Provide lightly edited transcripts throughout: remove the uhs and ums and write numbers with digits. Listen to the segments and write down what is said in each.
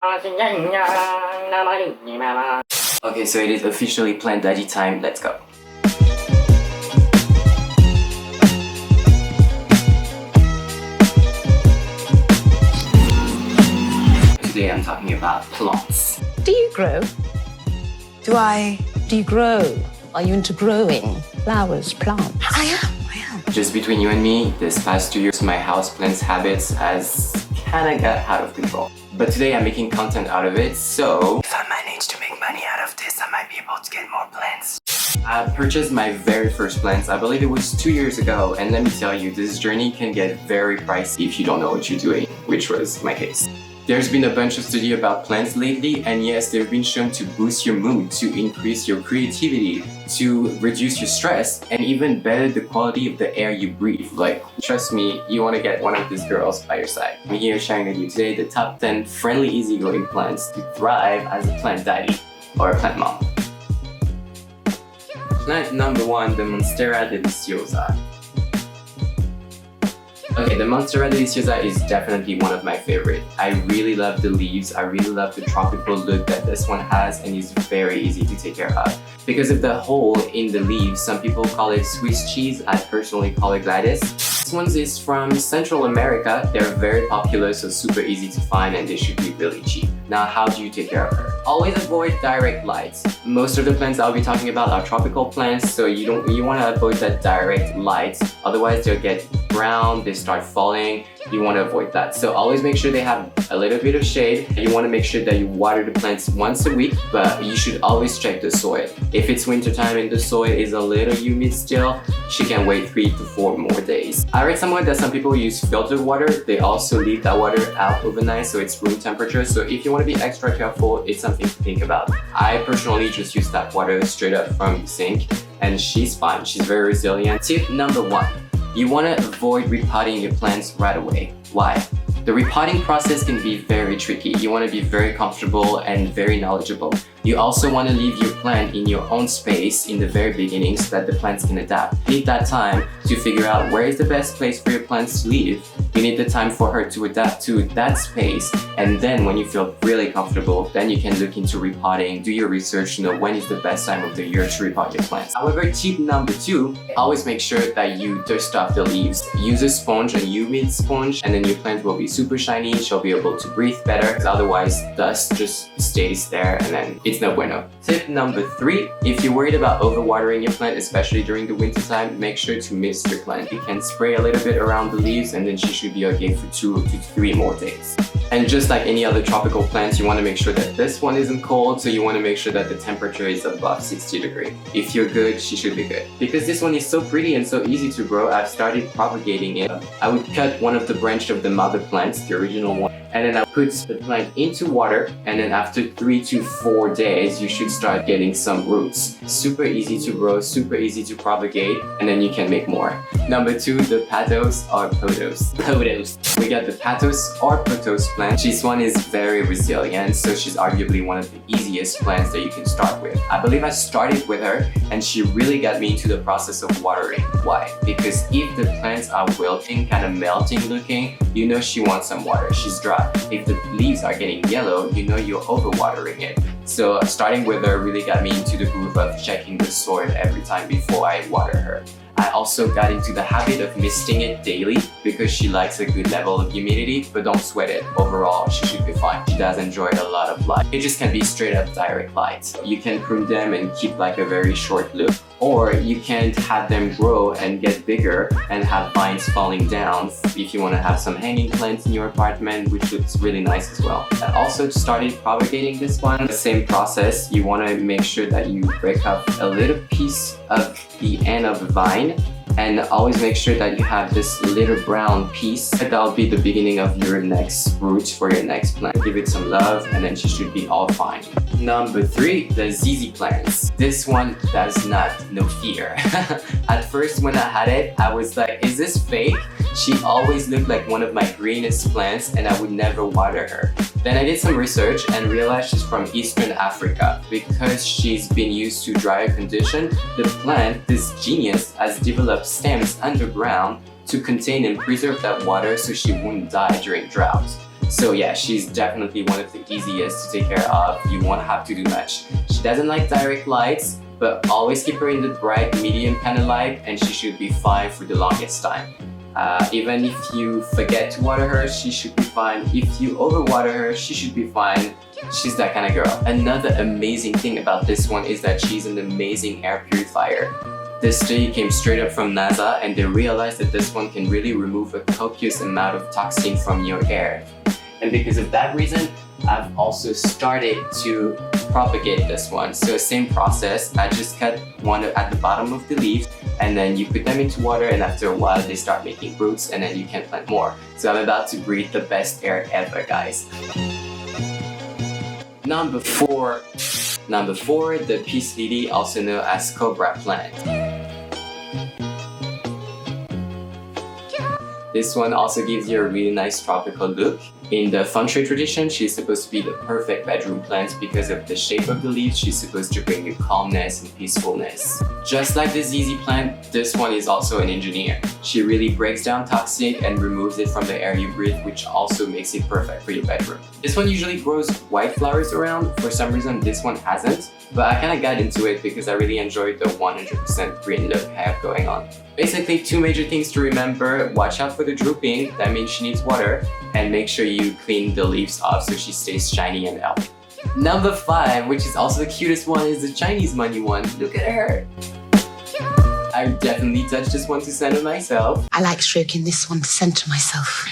Okay, so it is officially plant daddy time. Let's go. Today I'm talking about plants. Do you grow? Do you grow? Are you into growing flowers, plants? I am. Just between you and me, this past 2 years my houseplants habits has kinda got out of control. But today I'm making content out of it, so if I manage to make money out of this, I might be able to get more plants. I purchased my very first plants, I believe it was 2 years ago, and let me tell you, this journey can get very pricey if you don't know what you're doing, which was my case. There's been a bunch of study about plants lately, and yes, they've been shown to boost your mood, to increase your creativity, to reduce your stress, and even better the quality of the air you breathe. Like, trust me, you want to get one of these girls by your side. I'm here sharing with you today the top 10 friendly, easygoing plants to thrive as a plant daddy or a plant mom. Plant number 1, the Monstera Deliciosa. Okay, the Monstera Deliciosa is definitely one of my favorite. I really love the leaves, I really love the tropical look that this one has, and it's very easy to take care of. Because of the hole in the leaves, some people call it Swiss cheese, I personally call it Gladys. This one is from Central America. They're very popular, so super easy to find, and they should be really cheap. Now, how do you take care of her? Always avoid direct lights. Most of the plants I'll be talking about are tropical plants, so you want to avoid that direct light. Otherwise, they'll get brown, they start falling. You want to avoid that. So always make sure they have a little bit of shade. You want to make sure that you water the plants once a week, but you should always check the soil. If it's wintertime and the soil is a little humid still, she can wait 3 to 4 more days. I read somewhere that some people use filtered water. They also leave that water out overnight, so it's room temperature. So if you want to be extra careful, it's something to think about. I personally just use tap water straight up from the sink, and she's fine. She's very resilient. Tip number 1. You want to avoid repotting your plants right away. Why? The repotting process can be very tricky. You want to be very comfortable and very knowledgeable. You also want to leave your plant in your own space in the very beginning so that the plants can adapt. You need that time to figure out where is the best place for your plants to live. You need the time for her to adapt to that space, and then when you feel really comfortable, then you can look into repotting, do your research to know when is the best time of the year to repot your plants. However, tip number 2, always make sure that you dust off the leaves. Use a sponge, a humid sponge, and then your plant will be super shiny, she'll be able to breathe better. Otherwise, dust just stays there and then it's no bueno. Tip number 3, if you're worried about overwatering your plant, especially during the winter time, make sure to mist your plant. You can spray a little bit around the leaves and then she should be okay for 2 to 3 more days. And just like any other tropical plants, you want to make sure that this one isn't cold, so you want to make sure that the temperature is above 60 degrees. If you're good, she should be good. Because this one is so pretty and so easy to grow, I've started propagating it. I would cut one of the branches of the mother plants, the original one, and then I put the plant into water, and then after 3 to 4 days, you should start getting some roots. Super easy to grow, super easy to propagate, and then you can make more. Number 2, the Pothos or Pothos. We got the Pothos or Pothos plant. This one is very resilient, so she's arguably one of the easiest plants that you can start with. I believe I started with her, and she really got me into the process of watering. Why? Because if the plants are wilting, kind of melting looking, you know she wants some water. She's dry. If the leaves are getting yellow, you know you're overwatering it. So starting with her really got me into the groove of checking the soil every time before I water her. I also got into the habit of misting it daily because she likes a good level of humidity, but don't sweat it. Overall, she should be fine. She does enjoy a lot of light. It just can be straight up direct light. You can prune them and keep like a very short loop, or you can have them grow and get bigger and have vines falling down if you want to have some hanging plants in your apartment, which looks really nice as well. I also started propagating this one. The same process, you want to make sure that you break up a little piece of the end of the vine, and always make sure that you have this little brown piece. That'll be the beginning of your next root for your next plant. Give it some love and then she should be all fine. Number 3, the ZZ plants. This one does not know fear. At first when I had it, I was like, is this fake? She always looked like one of my greenest plants and I would never water her. Then I did some research and realized she's from Eastern Africa. Because she's been used to drier condition, the plant, this genius, has developed stems underground to contain and preserve that water so she wouldn't die during drought. So yeah, she's definitely one of the easiest to take care of. You won't have to do much. She doesn't like direct lights, but always keep her in the bright medium kind of light and she should be fine for the longest time. Even if you forget to water her, she should be fine. If you overwater her, she should be fine. She's that kind of girl. Another amazing thing about this one is that she's an amazing air purifier. This study came straight up from NASA and they realized that this one can really remove a copious amount of toxin from your air. And because of that reason, I've also started to propagate this one. So same process, I just cut one at the bottom of the leaves and then you put them into water and after a while they start making roots and then you can plant more. So I'm about to breathe the best air ever, guys. Number four, the peace lily, also known as cobra plant. This one also gives you a really nice tropical look. In the feng shui tradition, she's supposed to be the perfect bedroom plant because of the shape of the leaves. She's supposed to bring you calmness and peacefulness. Just like the ZZ plant, this one is also an engineer. She really breaks down toxic and removes it from the air you breathe, which also makes it perfect for your bedroom. This one usually grows white flowers around. For some reason, this one hasn't, but I kind of got into it because I really enjoyed the 100% green look I have going on. Basically, two major things to remember. Watch out for the drooping, that means she needs water, and make sure you clean the leaves off so she stays shiny and healthy. Number 5, which is also the cutest one, is the Chinese money one. Look at her! I definitely touched this one to center myself. I like stroking this one to center myself.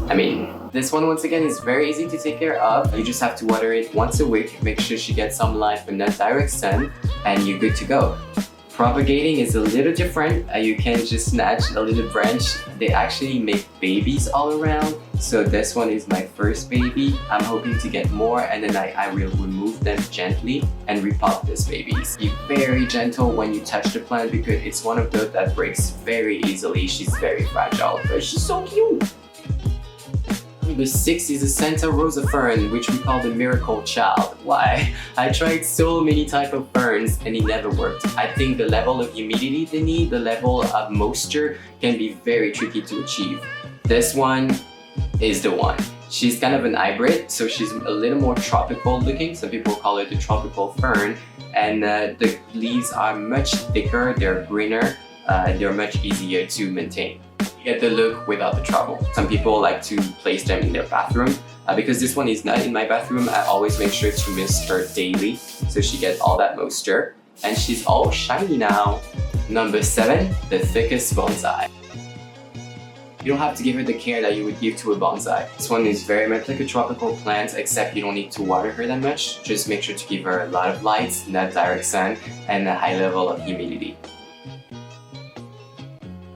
I mean, this one once again is very easy to take care of. You just have to water it once a week, make sure she gets some light but not direct sun, and you're good to go. Propagating is a little different. You can't just snatch a little branch. They actually make babies all around. So this one is my first baby. I'm hoping to get more and then I will remove them gently and repop these babies. Be very gentle when you touch the plant because it's one of those that breaks very easily. She's very fragile, but she's so cute. Number 6 is a Santa Rosa fern, which we call the miracle child. Why? I tried so many types of ferns and it never worked. I think the level of humidity they need, the level of moisture can be very tricky to achieve. This one is the one. She's kind of an hybrid, so she's a little more tropical looking. Some people call it the tropical fern. And the leaves are much thicker, they're greener, they're much easier to maintain. You get the look without the trouble. Some people like to place them in their bathroom. Because this one is not in my bathroom, I always make sure to mist her daily so she gets all that moisture. And she's all shiny now. Number 7, the Ficus bonsai. You don't have to give her the care that you would give to a bonsai. This one is very much like a tropical plant, except you don't need to water her that much. Just make sure to give her a lot of light, not direct sun, and a high level of humidity.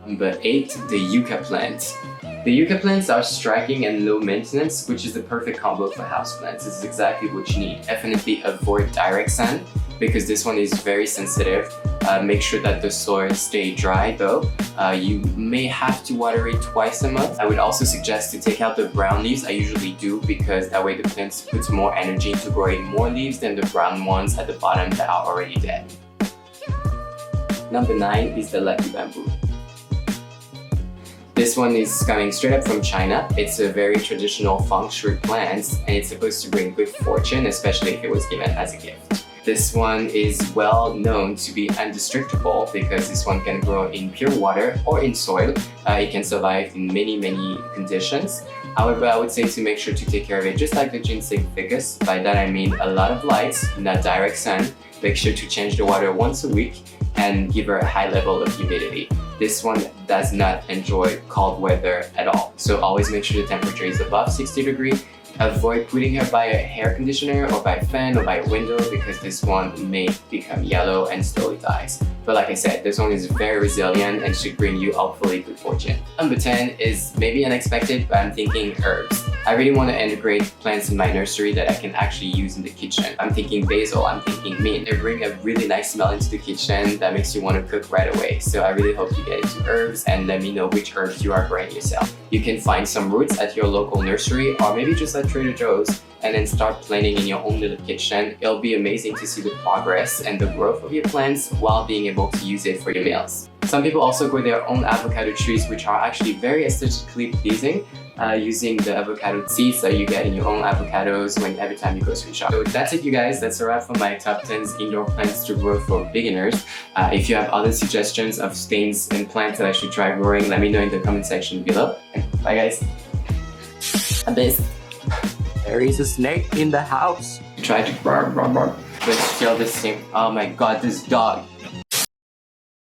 Number 8, the Yucca Plant. The Yucca plants are striking and low maintenance, which is the perfect combo for houseplants. This is exactly what you need. Definitely avoid direct sun because this one is very sensitive. Make sure that the soil stays dry though. You may have to water it twice a month. I would also suggest to take out the brown leaves. I usually do because that way the plant puts more energy into growing more leaves than the brown ones at the bottom that are already dead. Number 9 is the lucky bamboo. This one is coming straight up from China. It's a very traditional feng shui plant and it's supposed to bring good fortune, especially if it was given as a gift. This one is well known to be indestructible because this one can grow in pure water or in soil. It can survive in many conditions. However, I would say to make sure to take care of it just like the Ginseng Ficus. By that I mean a lot of light, not direct sun. Make sure to change the water once a week and give her a high level of humidity. This one does not enjoy cold weather at all. So always make sure the temperature is above 60 degrees. Avoid putting her by a hair conditioner or by a fan or by a window because this one may become yellow and slowly dies. But like I said, this one is very resilient and should bring you hopefully good fortune. Number 10 is maybe unexpected, but I'm thinking herbs. I really want to integrate plants in my nursery that I can actually use in the kitchen. I'm thinking basil, I'm thinking mint. They bring a really nice smell into the kitchen that makes you want to cook right away. So I really hope you get into herbs and let me know which herbs you are growing yourself. You can find some roots at your local nursery or maybe just at Trader Joe's and then start planting in your own little kitchen. It'll be amazing to see the progress and the growth of your plants while being able to use it for your meals. Some people also grow their own avocado trees, which are actually very aesthetically pleasing, using the avocado seeds that you get in your own avocados every time you go to a shop. So that's it, you guys. That's a wrap for my top 10 indoor plants to grow for beginners. If you have other suggestions of things and plants that I should try growing, let me know in the comment section below. Bye, guys. Abyss. There is a snake in the house. Try to bark, but still the same. Oh my god, this dog.